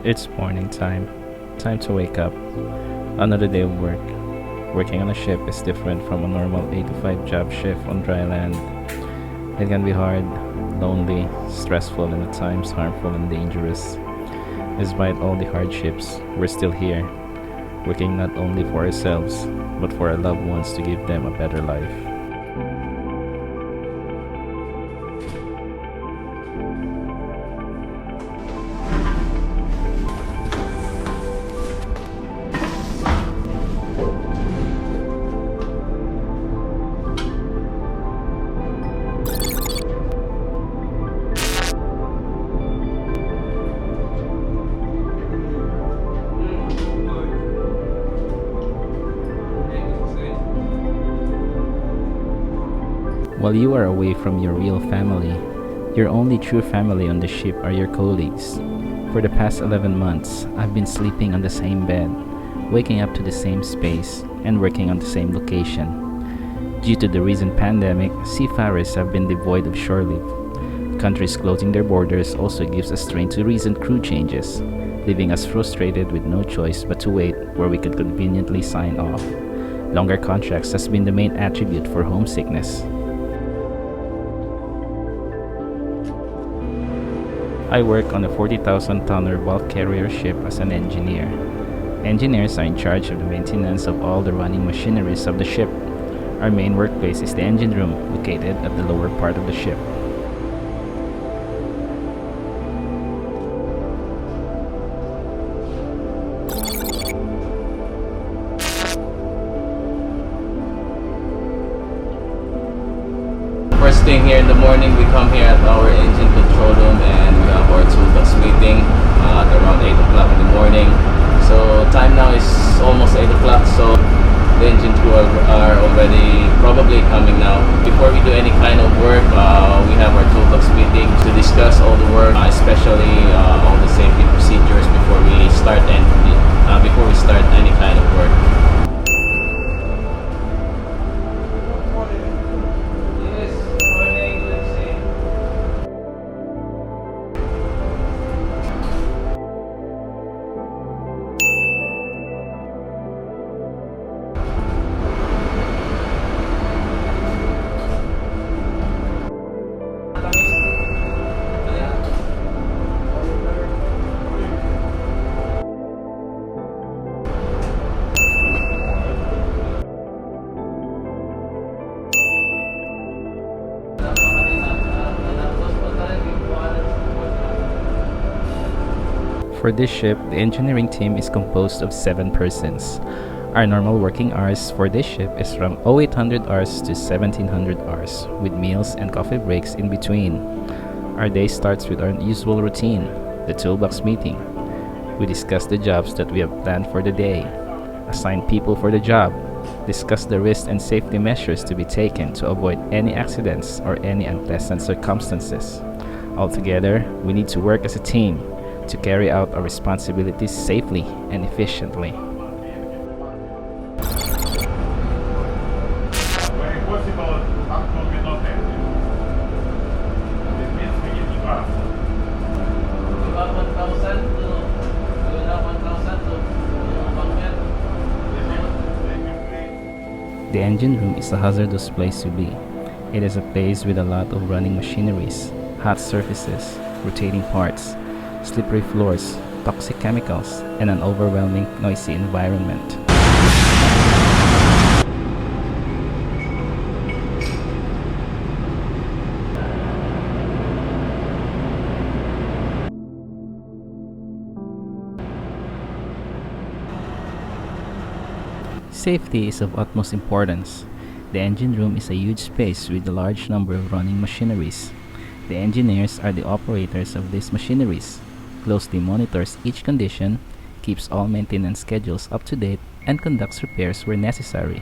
It's morning time. Time to wake up. Another day of work. Working on a ship is different from a normal 8 to 5 job shift on dry land. It can be hard, lonely, stressful, and at times harmful and dangerous. Despite all the hardships, we're still here, working not only for ourselves, but for our loved ones to give them a better life. While you are away from your real family, your only true family on the ship are your colleagues. For the past 11 months, I've been sleeping on the same bed, waking up to the same space, and working on the same location. Due to the recent pandemic, seafarers have been devoid of shore leave. Countries closing their borders also gives a strain to recent crew changes, leaving us frustrated with no choice but to wait where we could conveniently sign off. Longer contracts has been the main attribute for homesickness. I work on a 40,000-tonner bulk carrier ship as an engineer. Engineers are in charge of the maintenance of all the running machineries of the ship. Our main workplace is the engine room, located at the lower part of the ship. First thing here in the morning, we come here at our engine control room and we have our toolbox meeting at around 8 o'clock in the morning. So time now is almost 8 o'clock, so the engine crew are already probably coming now. Before we do any kind of work, we have our toolbox meeting to discuss all the work, especially all the safety procedures before we start any kind of work. For this ship, the engineering team is composed of 7 persons. Our normal working hours for this ship is from 0800 hours to 1700 hours, with meals and coffee breaks in between. Our day starts with our usual routine, the toolbox meeting. We discuss the jobs that we have planned for the day, assign people for the job, discuss the risks and safety measures to be taken to avoid any accidents or any unpleasant circumstances. Altogether, we need to work as a team to carry out our responsibilities safely and efficiently. The engine room is a hazardous place to be. It is a place with a lot of running machineries, hot surfaces, rotating parts, slippery floors, toxic chemicals, and an overwhelming noisy environment. Safety is of utmost importance. The engine room is a huge space with a large number of running machineries. The engineers are the operators of these machineries, closely monitors each condition, keeps all maintenance schedules up to date, and conducts repairs where necessary.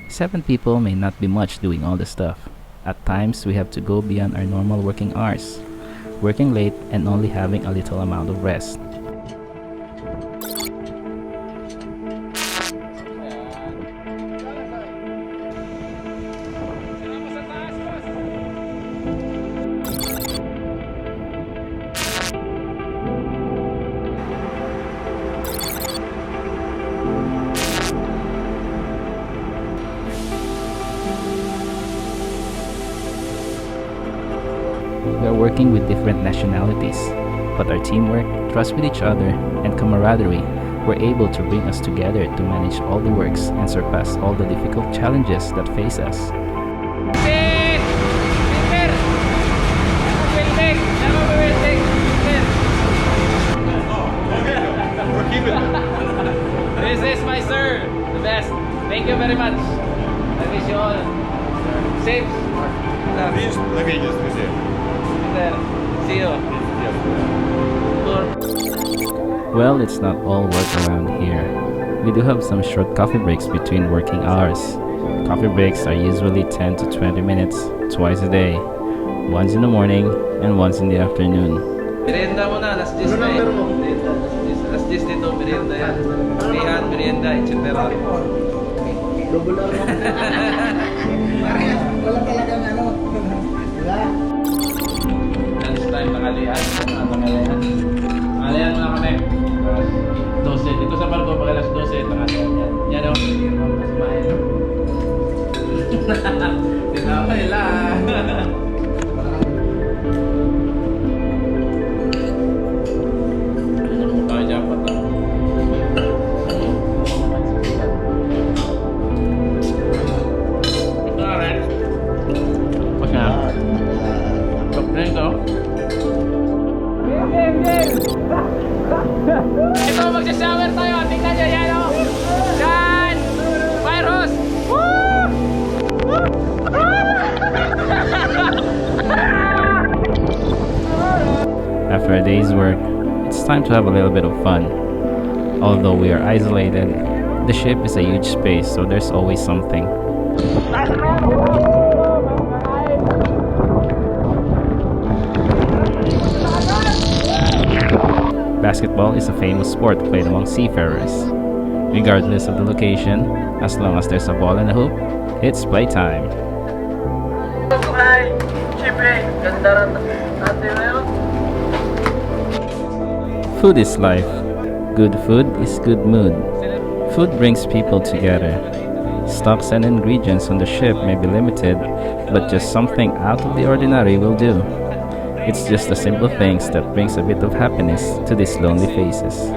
7 people may not be much doing all the stuff. At times, we have to go beyond our normal working hours, working late and only having a little amount of rest. working with different nationalities, but our teamwork, trust with each other, and camaraderie were able to bring us together to manage all the works and surpass all the difficult challenges that face us. This is my sir, the best. Thank you very much. I wish you all safe. See you. Well, it's not all work around here. We do have some short coffee breaks between working hours. Coffee breaks are usually 10 to 20 minutes, twice a day. Once in the morning and once in the afternoon. Merienda muna, alas 10 na eh. Alas 10 dito, merienda yan. Pihan, merienda, etc. Wala talagang ano. Wala. Lunch time, tanghalian. Tanghalian. Tanghalian muna kami. 12. Dito sa barko, pag alas 12, tanghalian yan. Yan o. Hindi na ako nila. Ito, magsha-shower tayo. Tingnan nyo, yan o. Yan! Fire hose! Woo! After a day's work, it's time to have a little bit of fun. Although we are isolated, the ship is a huge space, so there's always something. Basketball is a famous sport played among seafarers. Regardless of the location, as long as there's a ball and a hoop, it's playtime. Food is life. Good food is good mood. Food brings people together. Stocks and ingredients on the ship may be limited, but just something out of the ordinary will do. It's just the simple things that brings a bit of happiness to these lonely faces.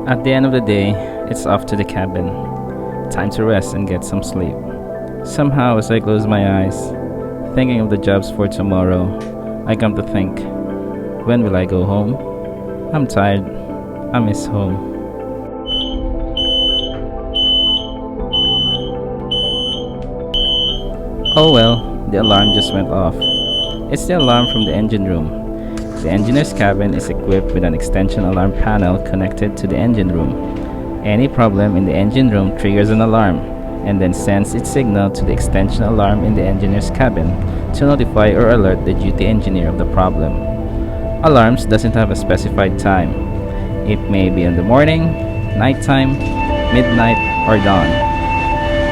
At the end of the day, it's off to the cabin. Time to rest and get some sleep. Somehow, as I close my eyes, thinking of the jobs for tomorrow, I come to think, when will I go home? I'm tired. I miss home. Oh well, the alarm just went off. It's the alarm from the engine room. The engineer's cabin is equipped with an extension alarm panel connected to the engine room. Any problem in the engine room triggers an alarm and then sends its signal to the extension alarm in the engineer's cabin to notify or alert the duty engineer of the problem. Alarms doesn't have a specified time. It may be in the morning, nighttime, midnight, or dawn.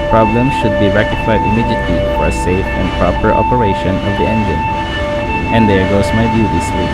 Problems should be rectified immediately for a safe and proper operation of the engine. And there goes my beauty sleep.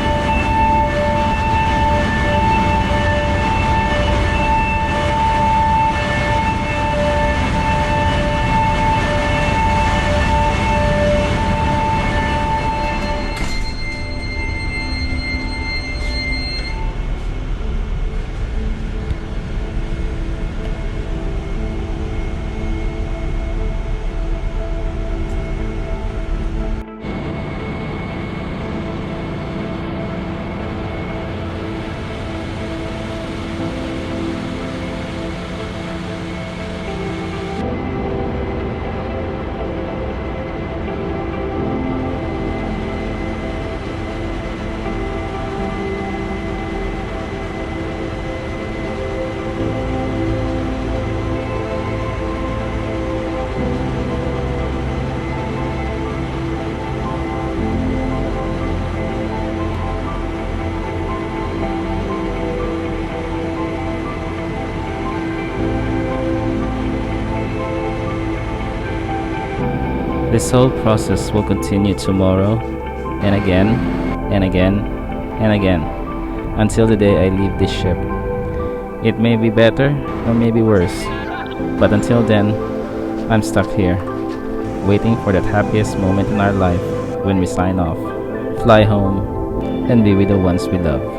This whole process will continue tomorrow, and again, and again, and again, until the day I leave this ship. It may be better or maybe worse, but until then, I'm stuck here, waiting for that happiest moment in our life when we sign off, fly home, and be with the ones we love.